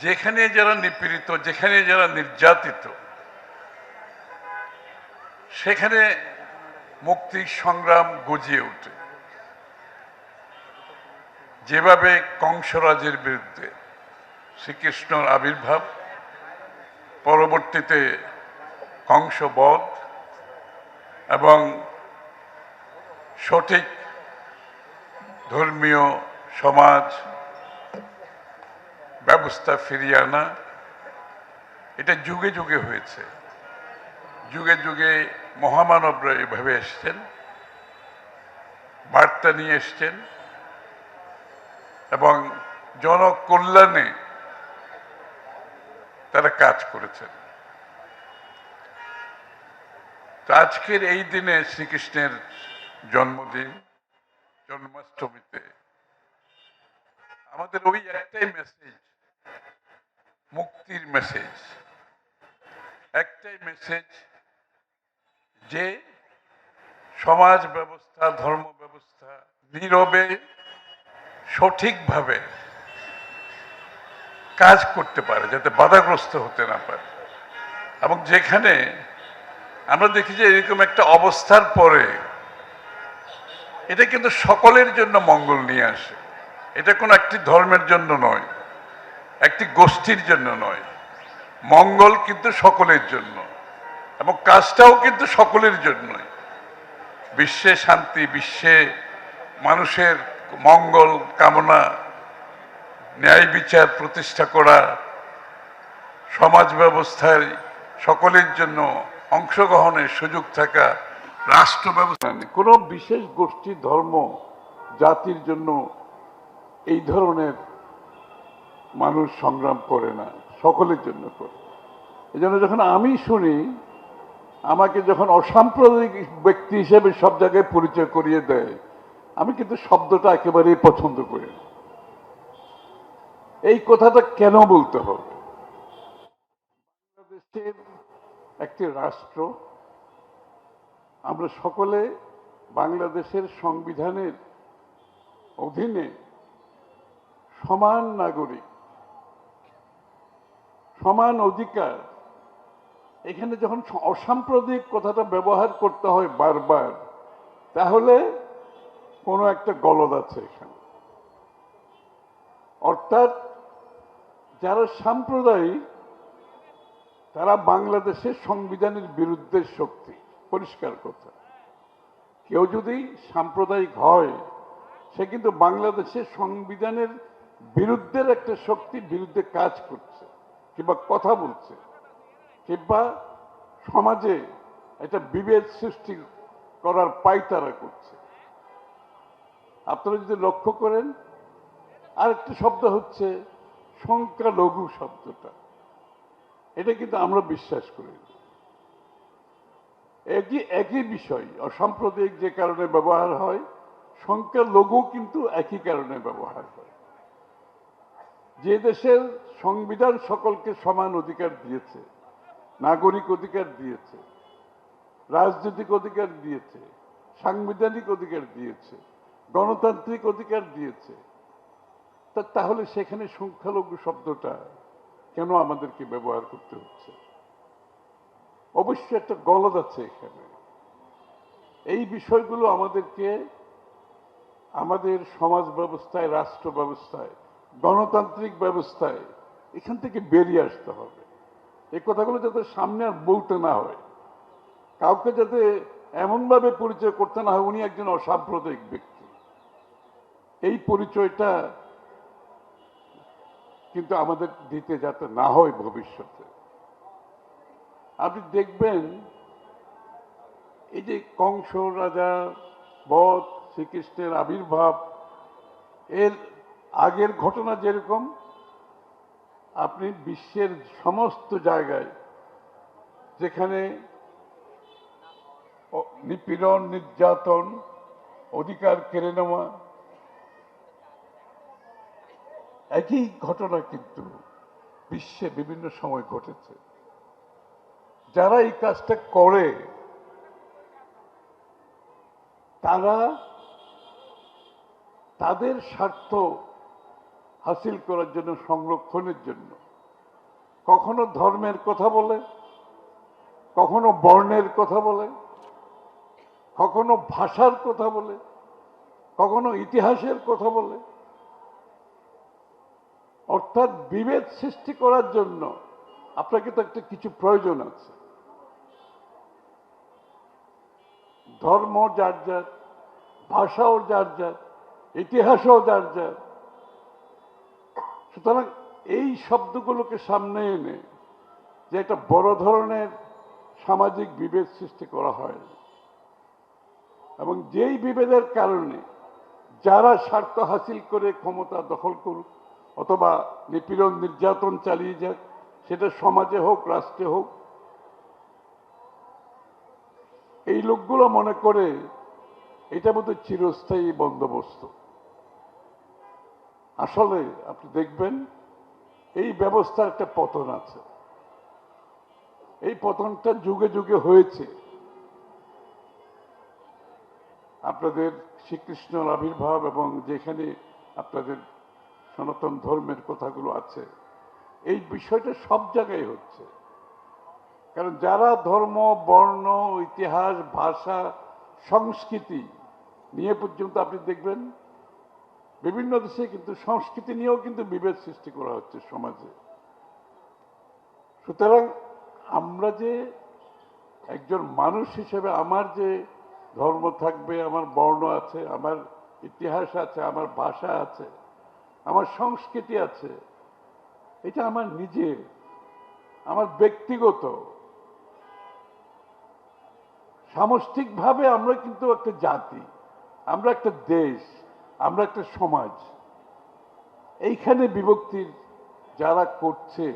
যেখানে যারা নিপীড়িত, যেখানে যারা নির্যাতিত, সেখানে মুক্তির সংগ্রাম গজিয়ে ওঠে। যেভাবে কংসরাজের বিরুদ্ধে শ্রীকৃষ্ণর আবির্ভাব, পরবর্তীতে কংসবধ এবং সঠিক ধর্মীয় সমাজ ব্যবস্থা ফিরিয়ে আনা, এটা যুগে যুগে হয়েছে। যুগে যুগে মহামানবরা এভাবে এসছেন, বার্তা নিয়ে এসছেন এবং জনকল্যাণে তারা কাজ করেছেন। তো আজকের এই দিনে শ্রীকৃষ্ণের জন্মদিন, জন্মাষ্টমীতে আমাদের ওই একটাই মেসেজ, মুক্তির মেসেজ, একটাই মেসেজ যে সমাজ ব্যবস্থা, ধর্ম ব্যবস্থা নীরবে সঠিকভাবে কাজ করতে পারে, যাতে বাধাগ্রস্ত হতে না পারে। এবং যেখানে আমরা দেখি যে এরকম একটা অবস্থার পরে এটা কিন্তু সকলের জন্য মঙ্গল নিয়ে আসে। এটা কোনো একটি ধর্মের জন্য নয়, একটি গোষ্ঠীর জন্য নয়, মঙ্গল কিন্তু সকলের জন্য এবং কাজটাও কিন্তু সকলের জন্যই। বিশ্বে শান্তি, বিশ্বে মানুষের মঙ্গল কামনা, ন্যায় বিচার প্রতিষ্ঠা করা, সমাজ ব্যবস্থায় সকলের জন্য অংশগ্রহণের সুযোগ থাকা, রাষ্ট্র ব্যবস্থা কোনো বিশেষ গোষ্ঠী, ধর্ম, জাতির জন্য এই ধরনের মানুষ সংগ্রাম করে না, সকলের জন্য করে। এই জন্য যখন আমি শুনি, আমাকে যখন অসাম্প্রদায়িক ব্যক্তি হিসেবে সব জায়গায় পরিচয় করিয়ে দেয়, আমি কিন্তু শব্দটা একেবারেই পছন্দ করি না। এই কথাটা কেন বলতে হবে? বাংলাদেশের একটি রাষ্ট্র, আমরা সকলে বাংলাদেশের সংবিধানের অধীনে সমান নাগরিক, সমান অধিকার। এখানে যখন অসাম্প্রদায়িক কথাটা ব্যবহার করতে হয় বারবার, তাহলে কোনো একটা গলদ আছে এখানে। অর্থাৎ যারা সাম্প্রদায়িক তারা বাংলাদেশের সংবিধানের বিরুদ্ধে শক্তি, পরিষ্কার কথা। কেউ যদি সাম্প্রদায়িক হয়, সে কিন্তু বাংলাদেশের সংবিধানের বিরুদ্ধের একটা শক্তির বিরুদ্ধে কাজ করছে, কিংবা কথা বলছে, কিংবা সমাজে একটা বিভেদ সৃষ্টি করার পায়তারা করছে। আপনারা যদি লক্ষ্য করেন, আরেকটি শব্দ হচ্ছে সংখ্যালঘু শব্দটা। এটা কিন্তু আমরা বিশ্বাস করি না। একই বিষয়, অসাম্প্রদায়িক যে কারণে ব্যবহার হয়, সংখ্যালঘু কিন্তু একই কারণে ব্যবহার হয়। যে দেশের সংবিধান সকলকে সমান অধিকার দিয়েছে, নাগরিক অধিকার দিয়েছে, রাজনৈতিক অধিকার দিয়েছে, সাংবিধানিক অধিকার দিয়েছে, গণতান্ত্রিক অধিকার দিয়েছে, তাহলে সেখানে সংখ্যালঘু শব্দটা কেন আমাদেরকে ব্যবহার করতে হচ্ছে? অবশ্যই একটা গলদ আছে এখানে। এই বিষয়গুলো আমাদেরকে আমাদের সমাজ ব্যবস্থায়, রাষ্ট্র ব্যবস্থায়, গণতান্ত্রিক ব্যবস্থায় এখান থেকে বেরিয়ে আসতে হবে। এই কথাগুলো যাতে সামনে আর বলতে না হয়, কাউকে যাতে এমনভাবে পরিচয় করতে না হয় উনি একজন অসাম্প্রদায়িক ব্যক্তি। এই পরিচয়টা কিন্তু আমাদের দিতে যাতে না হয় ভবিষ্যতে। আপনি দেখবেন এই যে কংস রাজা বধ, শ্রীকৃষ্ণের আবির্ভাব, এর আগের ঘটনা যেরকম, আপনি বিশ্বের সমস্ত জায়গায় যেখানে নিপীড়ন, নির্যাতন, অধিকার কেড়ে নেওয়া, একই ঘটনা কিন্তু বিশ্বে বিভিন্ন সময় ঘটেছে। যারা এই কাজটা করে তারা তাদের স্বার্থ হাসিল করার জন্য, সংরক্ষণের জন্য কখনো ধর্মের কথা বলে, কখনো বর্ণের কথা বলে, কখনো ভাষার কথা বলে, কখনো ইতিহাসের কথা বলে। অর্থাৎ বিভেদ সৃষ্টি করার জন্য আপনাকে তো একটা কিছু প্রয়োজন আছে। ধর্ম যার যার, ভাষাও যার যার, ইতিহাসও যার যার। সুতরাং এই শব্দগুলোকে সামনে এনে যে একটা বড় ধরনের সামাজিক বিভেদ সৃষ্টি করা হয়, এবং যেই বিভেদের কারণে যারা স্বার্থ হাসিল করে ক্ষমতা দখল করুক অথবা নিপীড়ন নির্যাতন চালিয়ে যাক, সেটা সমাজে হোক রাষ্ট্রে হোক, এই লোকগুলো মনে করে এটা বোধহয় চিরস্থায়ী বন্দোবস্ত। আসলে আপনি দেখবেন এই ব্যবস্থার একটা পতন আছে। এই পতনটা যুগে যুগে হয়েছে। আপনাদের শ্রীকৃষ্ণের আবির্ভাব এবং যেখানে আপনাদের সনাতন ধর্মের কথাগুলো আছে, এই বিষয়টা সব জায়গায় হচ্ছে। কারণ যারা ধর্ম, বর্ণ, ইতিহাস, ভাষা, সংস্কৃতি নিয়ে পর্যন্ত আপনি দেখবেন বিভিন্ন দেশে কিন্তু সংস্কৃতি নিয়েও কিন্তু বিভেদ সৃষ্টি করা হচ্ছে সমাজে। সুতরাং আমরা যে একজন মানুষ হিসেবে আমার যে ধর্ম থাকবে, আমার বর্ণ আছে, আমার ইতিহাস আছে, আমার ভাষা আছে, আমার সংস্কৃতি আছে, এটা আমার নিজের, আমার ব্যক্তিগত। সামষ্টিকভাবে আমরা কিন্তু একটা জাতি, আমরা একটা দেশ, আমরা একটা সমাজ। এইখানে বিভক্তির যারা করছে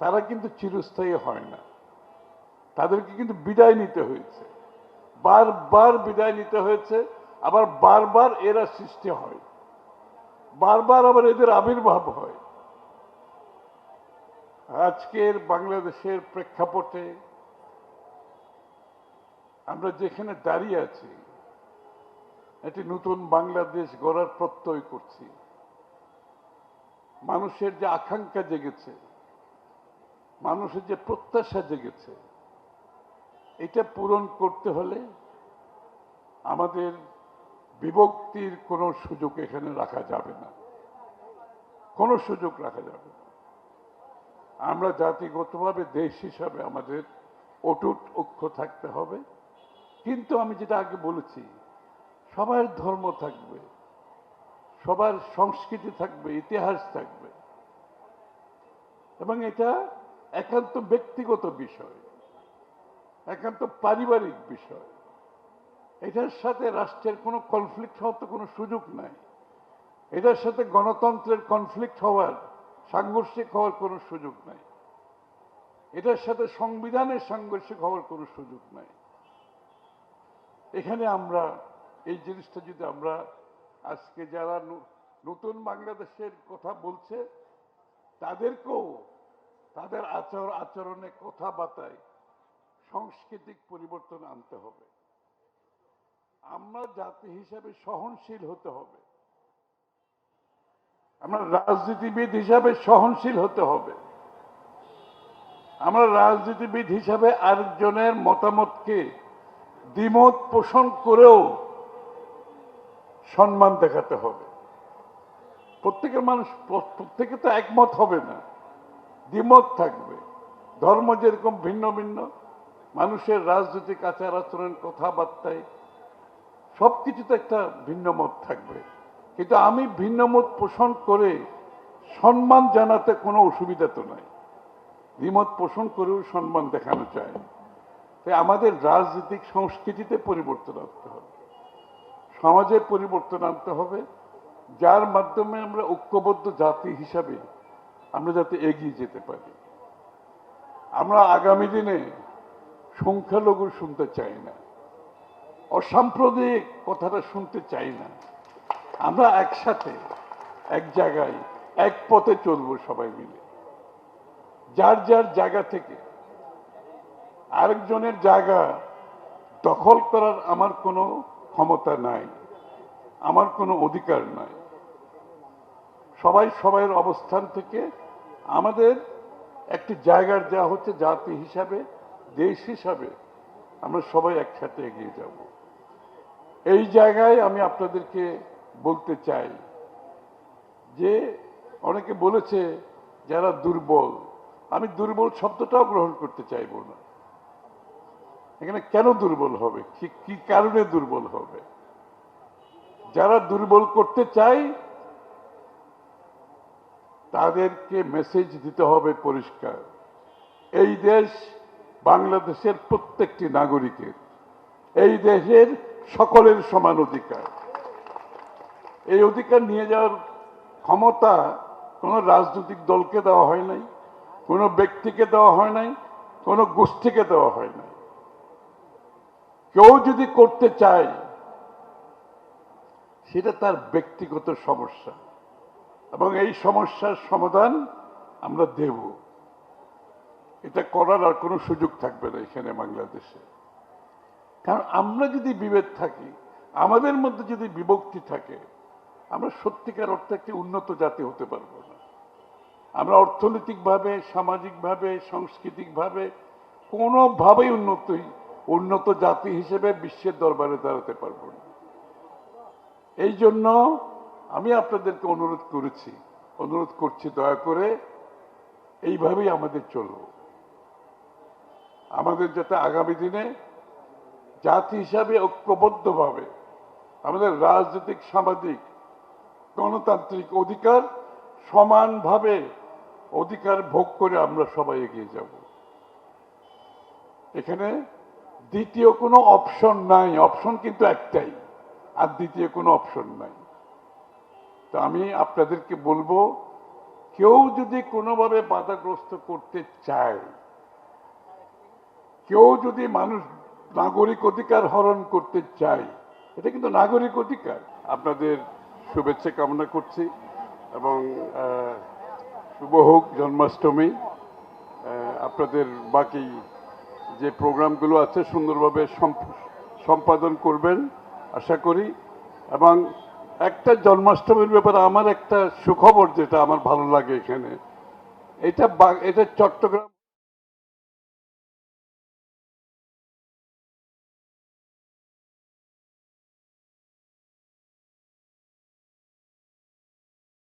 তারা কিন্তু চিরস্থায়ী হয় না। তাদেরকে কিন্তু বিদায় নিতে হয়েছে, বারবার বিদায় নিতে হয়েছে, আবার বারবার এরা সৃষ্টি হয়, বারবার আবার এদের আবির্ভাব হয়। আজকের বাংলাদেশের প্রেক্ষাপটে আমরা যেখানে দাঁড়িয়ে আছি, একটি নতুন বাংলাদেশ গড়ার প্রত্যয় করছি। মানুষের যে আকাঙ্ক্ষা জেগেছে, মানুষের যে প্রত্যাশা জেগেছে, এটা পূরণ করতে হলে আমাদের বিভক্তির কোনো সুযোগ এখানে রাখা যাবে না, কোনো সুযোগ রাখা যাবে না। আমরা জাতিগতভাবে দেশ হিসাবে আমাদের অটুট ঐক্য থাকতে হবে। কিন্তু আমি যেটা আগে বলেছি, সবার ধর্ম থাকবে, সবার সংস্কৃতি থাকবে, ইতিহাস থাকবে, এবং এটা একান্ত ব্যক্তিগত বিষয়, একান্ত পারিবারিক বিষয়। এটার সাথে রাষ্ট্রের কোনো কনফ্লিক্ট হওয়ার তো কোনো সুযোগ নাই। এটার সাথে গণতন্ত্রের কনফ্লিক্ট হওয়ার, সাংঘর্ষিক হওয়ার কোনো সুযোগ নাই। এটার সাথে সংবিধানের সাংঘর্ষিক হওয়ার কোনো সুযোগ নাই। এখানে আমরা এই জিনিসটা যদি আমরা আজকে যারা নতুন বাংলাদেশের কথা বলছে তাদেরকেও তাদের আচরণে, কথাবার্তায় সাংস্কৃতিক পরিবর্তন আনতে হবে। আমরা জাতি হিসাবে সহনশীল হতে হবে, আমরা রাজনীতিবিদ হিসাবে সহনশীল হতে হবে। আমরা রাজনীতিবিদ হিসাবে আরেকজনের মতামতকে দ্বিমত পোষণ করেও সম্মান দেখাতে হবে। প্রত্যেকের মানুষ প্রত্যেকে তো একমত হবে না, দ্বিমত থাকবে। ধর্ম যেরকম ভিন্ন ভিন্ন, মানুষের রাজনৈতিক আচার আচরণ, কথাবার্তায় সবকিছুতে একটা ভিন্ন মত থাকবে। কিন্তু আমি ভিন্ন মত পোষণ করে সম্মান জানাতে কোনো অসুবিধা তো নাই, দ্বিমত পোষণ করেও সম্মান দেখানো চায়। তাই আমাদের রাজনৈতিক সংস্কৃতিতে পরিবর্তন আনতে হবে, সমাজে পরিবর্তন আনতে হবে, যার মাধ্যমে আমরা ঐক্যবদ্ধ জাতি হিসাবে আমরা যাতে এগিয়ে যেতে পারি। আমরা আগামী দিনে সংখ্যালঘু শুনতে চাই না, অসাম্প্রদায়িক কথাটা শুনতে চাই না। আমরা একসাথে এক জায়গায় এক পথে চলবো সবাই মিলে। যার যার জায়গা থেকে আরেকজনের জায়গা দখল করার আমার কোনো ক্ষমতা নাই, আমার কোনো অধিকার নাই। সবাই সবাইয়ের অবস্থান থেকে আমাদের একটি জায়গার যা হচ্ছে জাতি হিসাবে, দেশ হিসাবে আমরা সবাই একসাথে এগিয়ে যাব। এই জায়গায় আমি আপনাদেরকে বলতে চাই যে অনেকে বলেছে যারা দুর্বল, আমি দুর্বল শব্দটাও গ্রহণ করতে চাইব না। এখানে কেন দুর্বল হবে, কি কারণে দুর্বল হবে? যারা দুর্বল করতে চায় তাদেরকে মেসেজ দিতে হবে পরিষ্কার, এই দেশ বাংলাদেশের প্রত্যেকটি নাগরিকের, এই দেশের সকলের সমান অধিকার। এই অধিকার নিয়ে যাওয়ার ক্ষমতা কোনো রাজনৈতিক দলকে দেওয়া হয় নাই, কোনো ব্যক্তিকে দেওয়া হয় নাই, কোনো গোষ্ঠীকে দেওয়া হয় নাই। কেউ যদি করতে চায় সেটা তার ব্যক্তিগত সমস্যা, এবং এই সমস্যার সমাধান আমরা দেব। এটা করার আর কোনো সুযোগ থাকবে না এখানে বাংলাদেশে। কারণ আমরা যদি বিভেদ থাকি, আমাদের মধ্যে যদি বিভক্তি থাকে, আমরা সত্যিকার অর্থে একটি উন্নত জাতি হতে পারবো না। আমরা অর্থনৈতিকভাবে, সামাজিকভাবে, সাংস্কৃতিকভাবে কোনোভাবেই উন্নত জাতি হিসেবে বিশ্বের দরবারে দাঁড়াতে পারবো না। এই জন্য আমি আপনাদেরকে অনুরোধ করছি দয়া করে এইভাবেই আমাদের চলব। আমাদের যাতে আগামী দিনে জাতি হিসাবে ঐক্যবদ্ধভাবে আমাদের রাজনৈতিক, সামাজিক, গণতান্ত্রিক অধিকার সমানভাবে অধিকার ভোগ করে আমরা সবাই এগিয়ে যাব। এখানে দ্বিতীয় কোনো অপশন নাই, অপশন কিন্তু একটাই, আর দ্বিতীয় কোনো অপশন নাই। তো আমি আপনাদেরকে বলবো, কেউ যদি কোনোভাবে বাধাগ্রস্ত করতে চায়, কেউ যদি নাগরিক অধিকার হরণ করতে চায়, এটা কিন্তু নাগরিক অধিকার। আপনাদের শুভেচ্ছা কামনা করছি এবং শুভ হোক জন্মাষ্টমী। আপনাদের বাকি যে প্রোগ্রামগুলো আছে সুন্দরভাবে সম্পাদন করবেন আশা করি। এবং একটা জন্মাষ্টমীর ব্যাপারে আমার একটা সুখবর যেটা আমার ভালো লাগে এখানে, এটা চট্টগ্রাম